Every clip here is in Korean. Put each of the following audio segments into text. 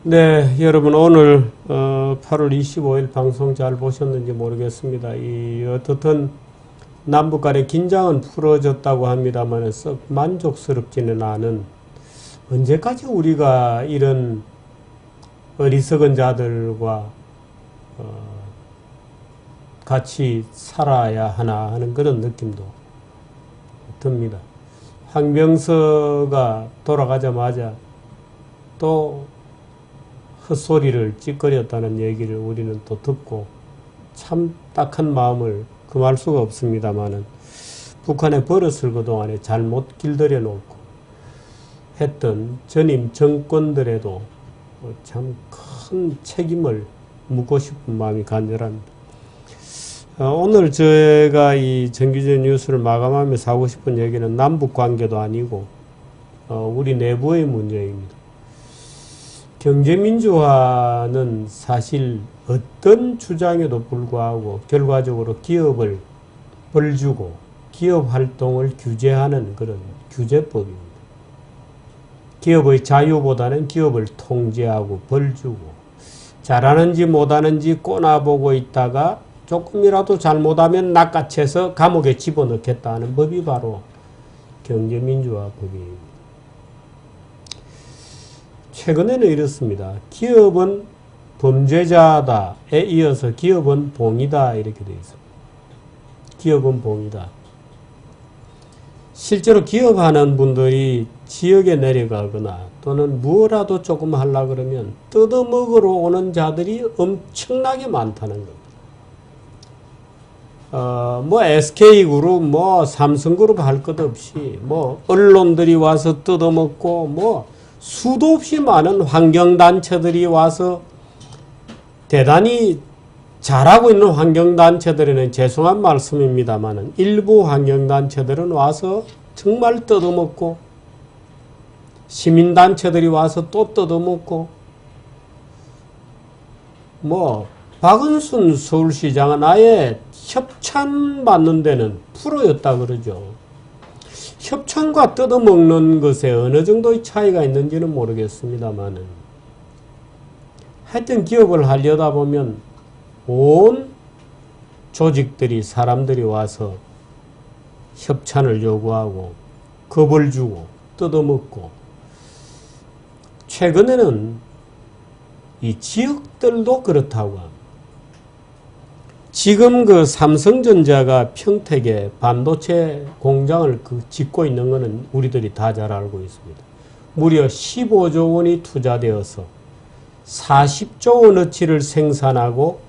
네, 여러분 오늘 8월 25일 방송 잘 보셨는지 모르겠습니다. 어떻든 남북 간의 긴장은 풀어졌다고 합니다만 썩 만족스럽지는 않은, 언제까지 우리가 이런 어리석은 자들과 같이 살아야 하나 하는 그런 느낌도 듭니다. 황병서가 돌아가자마자 또 헛소리를 찌꺼렸다는 얘기를 우리는 또 듣고 참 딱한 마음을 금할 수가 없습니다만은, 북한의 버릇을 그동안에 잘못 길들여 놓고 했던 전임 정권들에도 참 큰 책임을 묻고 싶은 마음이 간절합니다. 오늘 제가 이 정규제 뉴스를 마감하면서 하고 싶은 얘기는 남북 관계도 아니고 우리 내부의 문제입니다. 경제민주화는 사실 어떤 주장에도 불구하고 결과적으로 기업을 벌주고 기업 활동을 규제하는 그런 규제법입니다. 기업의 자유보다는 기업을 통제하고 벌주고, 잘하는지 못하는지 꼬나보고 있다가 조금이라도 잘못하면 낚아채서 감옥에 집어넣겠다는 법이 바로 경제민주화 법입니다. 최근에는 이렇습니다. 기업은 범죄자다에 이어서 기업은 봉이다 이렇게 되어 있습니다. 기업은 봉이다. 실제로 기업하는 분들이 지역에 내려가거나 또는 무엇라도 조금 하려고 그러면 뜯어먹으러 오는 자들이 엄청나게 많다는 겁니다. 뭐 SK그룹, 뭐 삼성그룹 할 것 없이 뭐 언론들이 와서 뜯어먹고 뭐 수도 없이 많은 환경단체들이 와서, 대단히 잘하고 있는 환경단체들에는 죄송한 말씀입니다만 일부 환경단체들은 와서 정말 뜯어먹고, 시민단체들이 와서 또 뜯어먹고, 뭐 박은순 서울시장은 아예 협찬 받는 데는 프로였다 그러죠. 협찬과 뜯어먹는 것에 어느 정도의 차이가 있는지는 모르겠습니다만, 하여튼 기업을 하려다 보면 온 조직들이, 사람들이 와서 협찬을 요구하고 겁을 주고 뜯어먹고, 최근에는 이 지역들도 그렇다고 합니다. 지금 그 삼성전자가 평택에 반도체 공장을 짓고 있는 것은 우리들이 다 잘 알고 있습니다. 무려 15조 원이 투자되어서 40조 원어치를 생산하고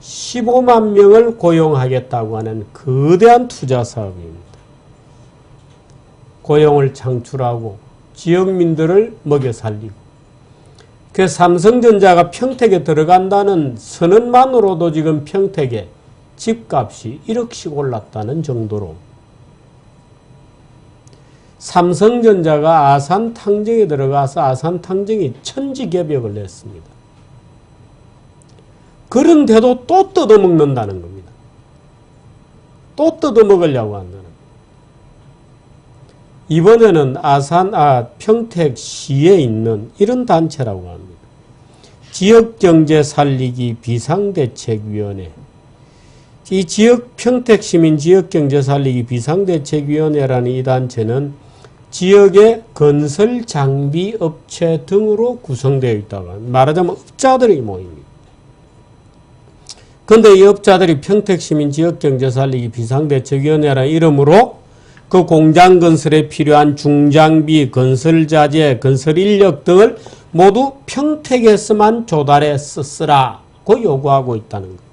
15만 명을 고용하겠다고 하는 거대한 투자 사업입니다. 고용을 창출하고 지역민들을 먹여 살리고, 그 삼성전자가 평택에 들어간다는 선언만으로도 지금 평택에 집값이 1억씩 올랐다는 정도로, 삼성전자가 아산탕정에 들어가서 아산탕정이 천지개벽을 했습니다. 그런데도 또 뜯어먹는다는 겁니다. 또 뜯어먹으려고 한다는 겁니다. 이번에는 평택시에 있는 이런 단체라고 합니다. 지역경제 살리기 비상대책위원회. 이 평택시민 지역경제 살리기 비상대책위원회라는 이 단체는 지역의 건설 장비 업체 등으로 구성되어 있다고 합니다. 말하자면 업자들의 모임입니다. 그런데 이 업자들이 평택시민 지역경제 살리기 비상대책위원회라는 이름으로 그 공장 건설에 필요한 중장비, 건설자재, 건설인력 등을 모두 평택에서만 조달해 쓰라고 요구하고 있다는 겁니다.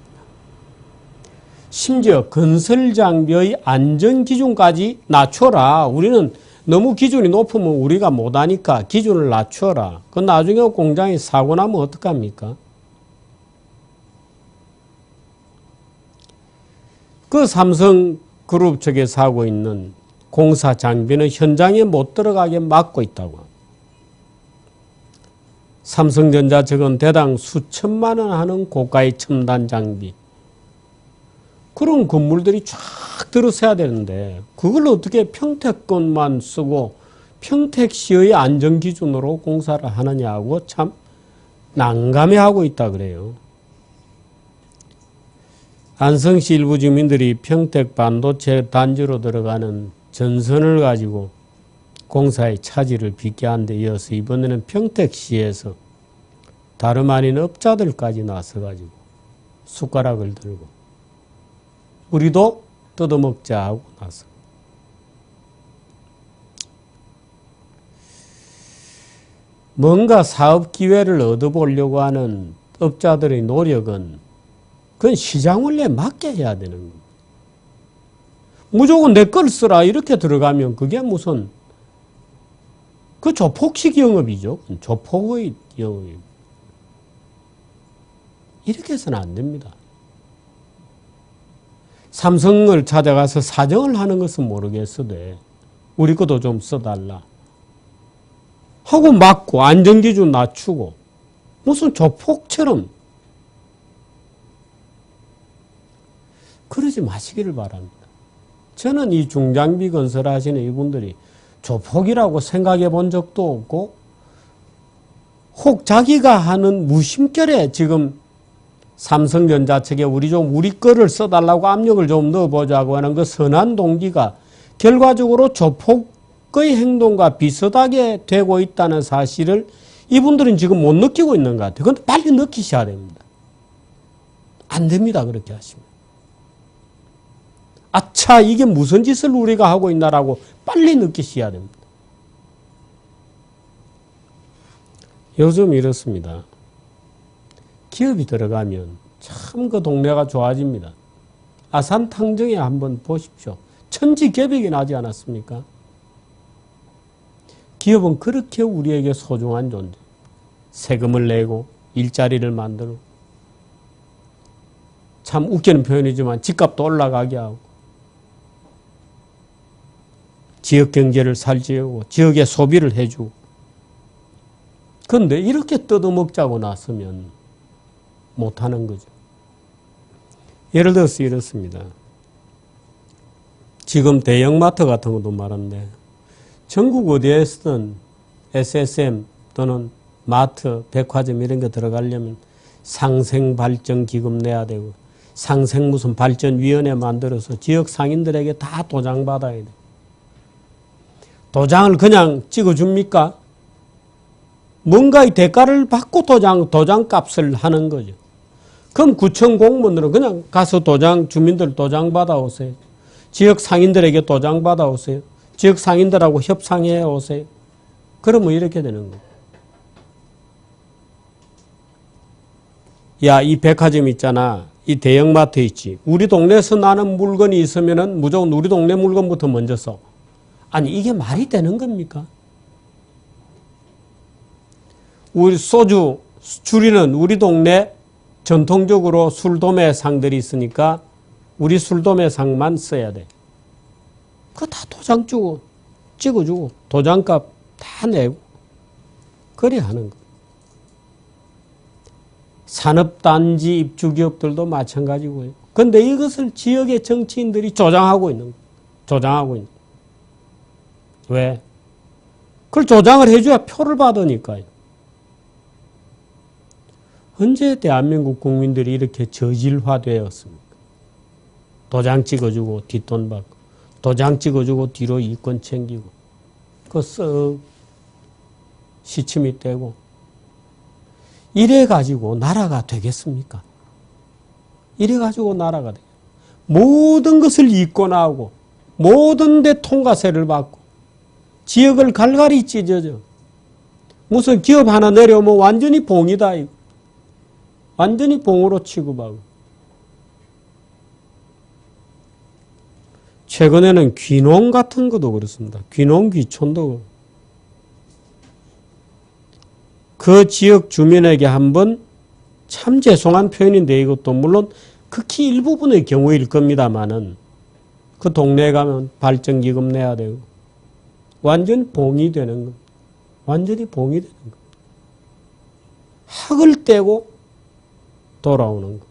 심지어 건설장비의 안전기준까지 낮춰라. 우리는 너무 기준이 높으면 우리가 못하니까 기준을 낮춰라. 그 나중에 공장이 사고 나면 어떡합니까? 그 삼성그룹 측에서 하고 있는 공사 장비는 현장에 못 들어가게 막고 있다고 합니다. 삼성전자 측은 대당 수천만 원 하는 고가의 첨단 장비, 그런 건물들이 쫙 들어서야 되는데 그걸 어떻게 평택권만 쓰고 평택시의 안전기준으로 공사를 하느냐고 참 난감해하고 있다 그래요. 안성시 일부 주민들이 평택 반도체 단지로 들어가는 전선을 가지고 공사의 차질을 빚게 한 데 이어서 이번에는 평택시에서 다름 아닌 업자들까지 나서가지고 숟가락을 들고 우리도 뜯어먹자 하고 나서 뭔가 사업 기회를 얻어보려고 하는 업자들의 노력은 그건 시장 원리에 맞게 해야 되는 겁니다. 무조건 내 걸 쓰라 이렇게 들어가면 그게 무슨 그 조폭식 영업이죠. 조폭의 영업이죠. 이렇게 해서는 안 됩니다. 삼성을 찾아가서 사정을 하는 것은 모르겠어도 우리 것도 좀 써달라 하고 막고 안전기준 낮추고 무슨 조폭처럼 그러지 마시기를 바랍니다. 저는 이 중장비 건설하시는 이분들이 조폭이라고 생각해 본 적도 없고 혹 자기가 하는 무심결에 지금 삼성전자 측에 우리 거를 써달라고 압력을 좀 넣어보자고 하는 그 선한 동기가 결과적으로 조폭의 행동과 비슷하게 되고 있다는 사실을 이분들은 지금 못 느끼고 있는 것 같아요. 그런데 빨리 느끼셔야 됩니다. 안 됩니다. 그렇게 하시면. 아차 이게 무슨 짓을 우리가 하고 있나라고 빨리 느끼셔야 됩니다. 요즘 이렇습니다. 기업이 들어가면 참 그 동네가 좋아집니다. 아산 탕정에 한번 보십시오. 천지개벽이 나지 않았습니까? 기업은 그렇게 우리에게 소중한 존재. 세금을 내고 일자리를 만들고 참 웃기는 표현이지만 집값도 올라가게 하고 지역 경제를 살찌우고 지역의 소비를 해주고 그런데 이렇게 뜯어먹자고 나서면 못하는 거죠. 예를 들어서 이렇습니다. 지금 대형마트 같은 것도 말한데 전국 어디에서든 SSM 또는 마트, 백화점 이런 거 들어가려면 상생발전기금 내야 되고 상생 무슨 발전위원회 만들어서 지역 상인들에게 다 도장받아야 돼. 도장을 그냥 찍어줍니까? 뭔가의 대가를 받고 도장값을 하는 거죠. 그럼 구청 공무원들은 그냥 가서 주민들 도장 받아오세요. 지역 상인들에게 도장 받아오세요. 지역 상인들하고 협상해 오세요. 그러면 이렇게 되는 거예요. 야, 이 백화점 있잖아. 이 대형마트 있지. 우리 동네에서 나는 물건이 있으면은 무조건 우리 동네 물건부터 먼저 써. 아니, 이게 말이 되는 겁니까? 우리 소주 줄이는 우리 동네 전통적으로 술도매상들이 있으니까 우리 술도매상만 써야 돼. 그거 다 도장 주고 찍어주고 도장값 다 내고 그래 하는 거. 산업단지 입주기업들도 마찬가지고요. 그런데 이것을 지역의 정치인들이 조장하고 있는 거예요. 조장하고 있는 거예요. 왜? 그걸 조장을 해줘야 표를 받으니까요. 언제 대한민국 국민들이 이렇게 저질화되었습니까? 도장 찍어주고 뒷돈 받고 도장 찍어주고 뒤로 이권 챙기고 그거 쓱 시침이 떼고 이래가지고 나라가 되겠습니까? 이래가지고 나라가 돼요. 모든 것을 이권하고 모든 데 통과세를 받고 지역을 갈갈이 찢어져. 무슨 기업 하나 내려오면 완전히 봉이다. 이거. 완전히 봉으로 취급하고. 최근에는 귀농 같은 것도 그렇습니다. 귀농 귀촌도 그 지역 주민에게 한번 참 죄송한 표현인데 이것도 물론 극히 일부분의 경우일 겁니다만은 그 동네에 가면 발전기금 내야 되고 완전 봉이 되는 것. 완전히 봉이 되는 것. 학을 떼고 돌아오는 것.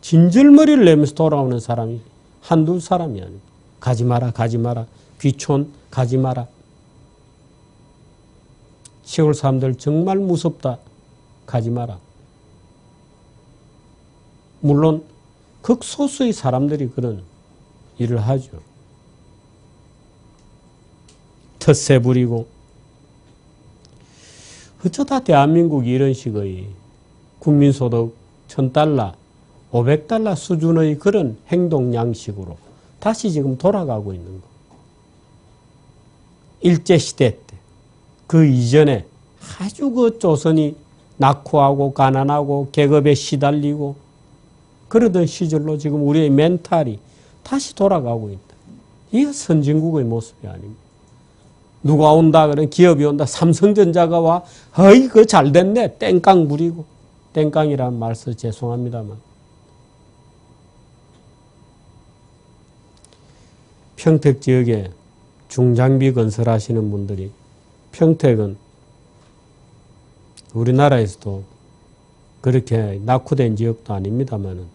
진절머리를 내면서 돌아오는 사람이 한두 사람이 아니고 가지 마라 가지 마라 귀촌 가지 마라. 시골 사람들 정말 무섭다. 가지 마라. 물론 극소수의 사람들이 그런 일을 하죠. 텃세 부리고. 어쩌다 대한민국이 이런 식의 국민소득 1,000달러, 500달러 수준의 그런 행동 양식으로 다시 지금 돌아가고 있는 거. 일제시대 때, 그 이전에 아주 그 조선이 낙후하고 가난하고 계급에 시달리고 그러던 시절로 지금 우리의 멘탈이 다시 돌아가고 있다. 이게 선진국의 모습이 아닙니다. 누가 온다 그러면 기업이 온다. 삼성전자가 와. 어이 그거 잘 됐네. 땡깡 부리고. 땡깡이라는 말 써서 죄송합니다만. 평택 지역에 중장비 건설하시는 분들이 평택은 우리나라에서도 그렇게 낙후된 지역도 아닙니다만은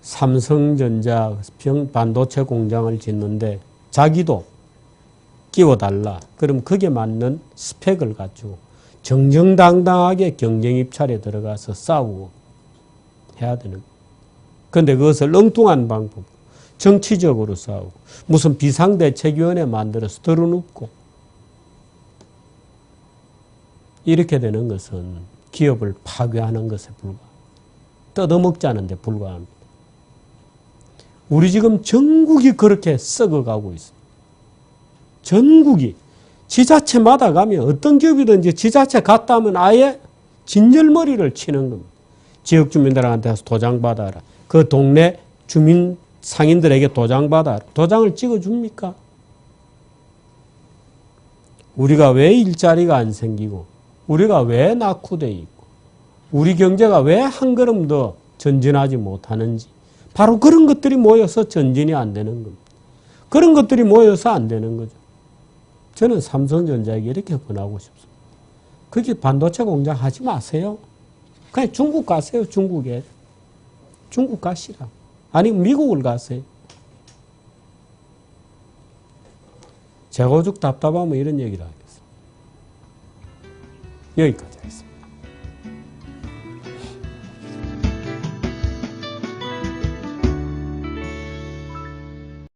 삼성전자 반도체 공장을 짓는데 자기도 끼워달라. 그럼 거기에 맞는 스펙을 갖추고 정정당당하게 경쟁 입찰에 들어가서 싸우고 해야 되는 거예요. 그런데 그것을 엉뚱한 방법, 정치적으로 싸우고 무슨 비상대책위원회 만들어서 들어눕고 이렇게 되는 것은 기업을 파괴하는 것에 뜯어먹자는 데 불과합니다. 우리 지금 전국이 그렇게 썩어가고 있습니다. 전국이. 지자체마다 가면 어떤 기업이든지 지자체 갔다 하면 아예 진절머리를 치는 겁니다. 지역 주민들한테 가서 도장 받아라. 그 동네 주민 상인들에게 도장 받아라. 도장을 찍어줍니까? 우리가 왜 일자리가 안 생기고 우리가 왜 낙후되어 있고 우리 경제가 왜 한 걸음 더 전진하지 못하는지 바로 그런 것들이 모여서 전진이 안 되는 겁니다. 그런 것들이 모여서 안 되는 거죠. 저는 삼성전자에게 이렇게 권하고 싶습니다. 거기 반도체 공장 하지 마세요. 그냥 중국 가세요. 중국에. 중국 가시라. 아니면 미국을 가세요. 제가 오죽 답답하면 이런 얘기를 하겠습니다. 여기까지 하겠습니다.